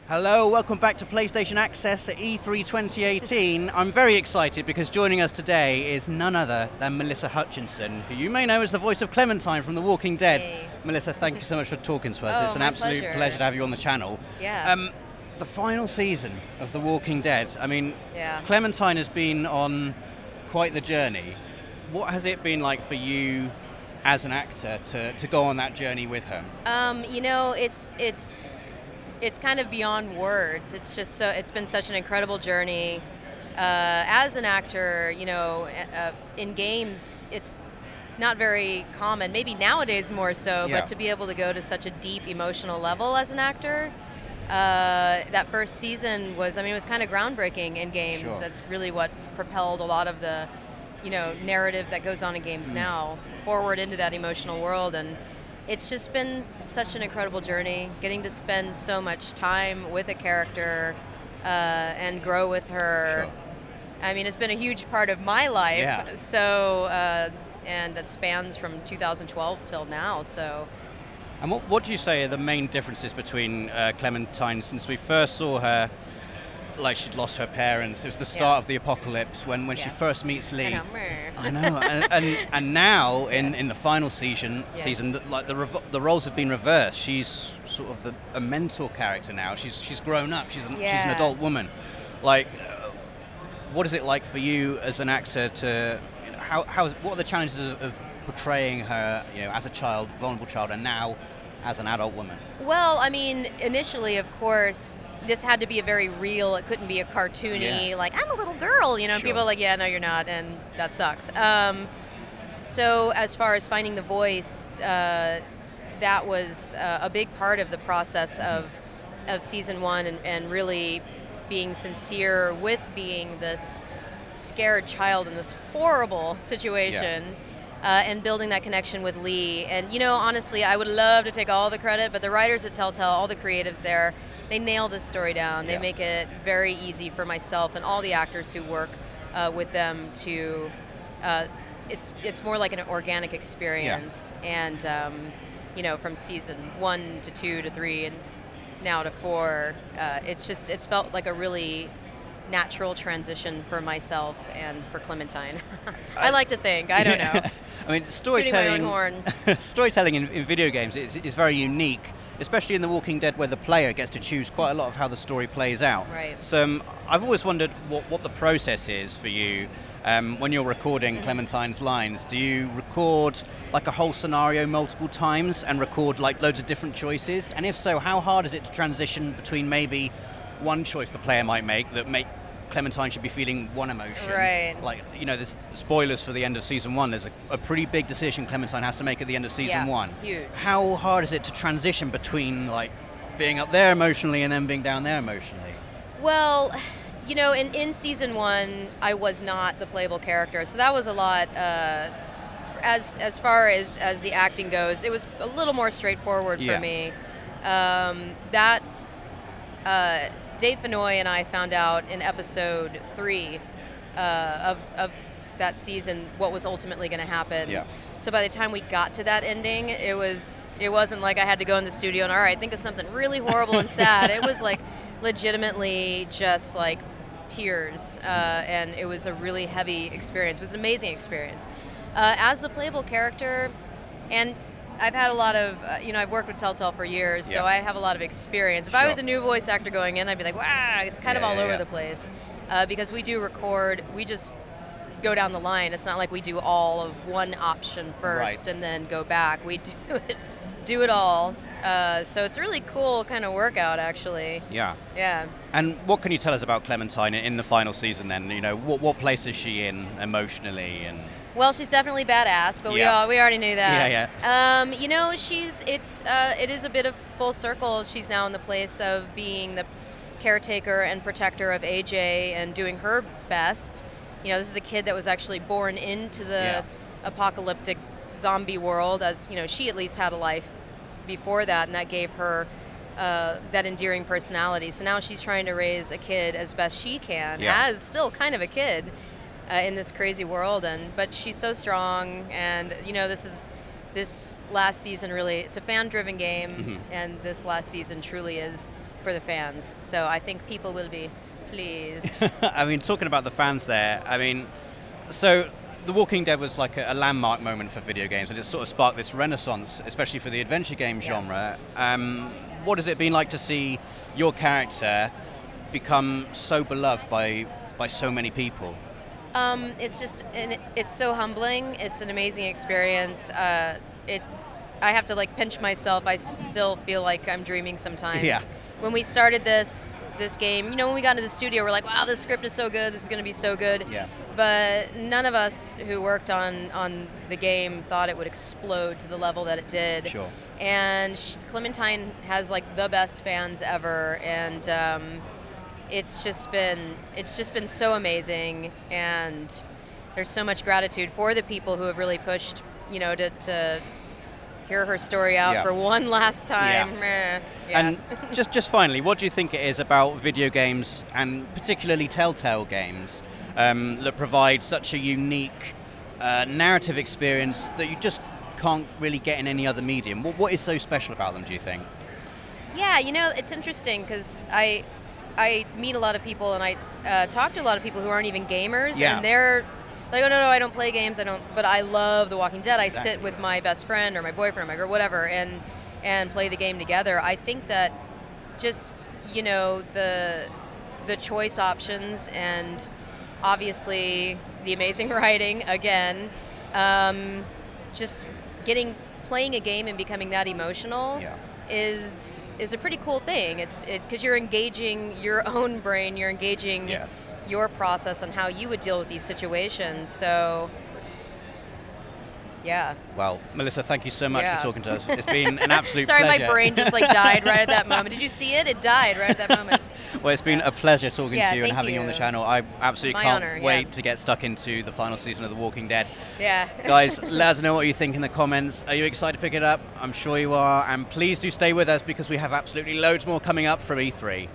Hello, welcome back to PlayStation Access at E3 2018. I'm very excited because joining us today is none other than Melissa Hutchinson, who you may know as the voice of Clementine from The Walking Dead. Hey. Melissa, thank you so much for talking to us. Oh, it's an my absolute pleasure to have you on the channel. Yeah. The final season of The Walking Dead, I mean, Yeah. Clementine has been on quite the journey. What has it been like for you as an actor to go on that journey with her? You know, it's kind of beyond words. It's just it's been such an incredible journey. As an actor, you know, in games, it's not very common, maybe nowadays more so, Yeah. but to be able to go to such a deep emotional level as an actor, that first season was, I mean, it was kind of groundbreaking in games. Sure. That's really what propelled a lot of the, you know, narrative that goes on in games now forward into that emotional world. And it's just been such an incredible journey, getting to spend so much time with a character and grow with her. Sure. I mean, it's been a huge part of my life. Yeah. So, and that spans from 2012 till now. So, And what do you say are the main differences between Clementine since we first saw her, like she'd lost her parents, it was the start of the apocalypse when she first meets Lee. I know, and now in the final season, like the roles have been reversed. She's sort of a mentor character now. She's grown up. She's an adult woman. Like, what is it like for you as an actor to, what are the challenges of portraying her, you know, as a child, vulnerable child, and now as an adult woman? Well, I mean, initially, of course, this had to be a very real, it couldn't be a cartoony, like, I'm a little girl, you know, people are like, yeah, no, you're not, and that sucks. So as far as finding the voice, that was a big part of the process of season one, and really being sincere with being this scared child in this horrible situation. And building that connection with Lee. And, you know, honestly, I would love to take all the credit, but the writers at Telltale, all the creatives there, they nail this story down. They make it very easy for myself and all the actors who work with them to, it's more like an organic experience. And, you know, from season 1 to 2 to 3 and now to 4, it's felt like a really natural transition for myself and for Clementine. I like to think. I don't know. I mean, storytelling in video games is very unique, especially in The Walking Dead, where the player gets to choose quite a lot of how the story plays out. Right. So I've always wondered what the process is for you when you're recording Clementine's lines. Do you record like a whole scenario multiple times and record like loads of different choices? And if so, how hard is it to transition between maybe one choice the player might make that Clementine should be feeling one emotion? Right. Like, you know, there's spoilers for the end of season 1. There's a pretty big decision Clementine has to make at the end of season 1. Huge. How hard is it to transition between like being up there emotionally and then being down there emotionally? Well, you know, in season 1, I was not the playable character, so that was a lot. As far as the acting goes, it was a little more straightforward for me. Dave Fennoy and I found out in episode 3 of that season what was ultimately going to happen. Yeah. So by the time we got to that ending, it wasn't like I had to go in the studio and, all right, think of something really horrible and sad. It was like legitimately just like tears, and it was a really heavy experience. It was an amazing experience. As the playable character, and I've had a lot of, you know, I've worked with Telltale for years, so I have a lot of experience. If I was a new voice actor going in, I'd be like, wow, it's kind of all over the place. Because we do record, we just go down the line. It's not like we do all of one option first and then go back. We do it all. So it's a really cool kind of workout, actually. Yeah. Yeah. And what can you tell us about Clementine in the final season then? You know, what place is she in emotionally? And well, she's definitely badass, but we already knew that. You know, it is a bit of full circle. She's now in the place of being the caretaker and protector of AJ and doing her best. You know, this is a kid that was actually born into the apocalyptic zombie world, as, you know, she at least had a life before that, and that gave her that endearing personality. So now she's trying to raise a kid as best she can, as still kind of a kid. In this crazy world, but she's so strong, and you know, this last season really, it's a fan-driven game, and this last season truly is for the fans. So I think people will be pleased. I mean, talking about the fans there, I mean, so The Walking Dead was like a landmark moment for video games, and it sort of sparked this renaissance, especially for the adventure game genre. What has it been like to see your character become so beloved by so many people? It's so humbling. It's an amazing experience. I have to like pinch myself. I still feel like I'm dreaming sometimes. Yeah. When we started this game, when we got into the studio, we're like, wow, this script is so good. This is going to be so good. Yeah. But none of us who worked on the game thought it would explode to the level that it did. Sure. And Clementine has like the best fans ever, and it's just been so amazing. And there's so much gratitude for the people who have really pushed, to hear her story out for one last time. Yeah. And just finally, what do you think it is about video games, and particularly Telltale games, that provide such a unique narrative experience that you just can't really get in any other medium? What is so special about them, do you think? Yeah, it's interesting because I meet a lot of people, and I talk to a lot of people who aren't even gamers, and they're like, oh, no, I don't play games, but I love The Walking Dead. I sit with my best friend or my boyfriend or my girl, whatever, and play the game together. I think that just, the choice options, and obviously the amazing writing, again, just playing a game and becoming that emotional is a pretty cool thing. It's because you're engaging your own brain, you're engaging your process on how you would deal with these situations. So, yeah. Well, Melissa, thank you so much for talking to us. It's been an absolute pleasure. pleasure. My brain just like died right at that moment. Did you see it? It died right at that moment. Well, it's been a pleasure talking to you and having you you on the channel. I absolutely can't wait to get stuck into the final season of The Walking Dead. Yeah. Guys, let us know what you think in the comments. Are you excited to pick it up? I'm sure you are. And please do stay with us because we have absolutely loads more coming up from E3.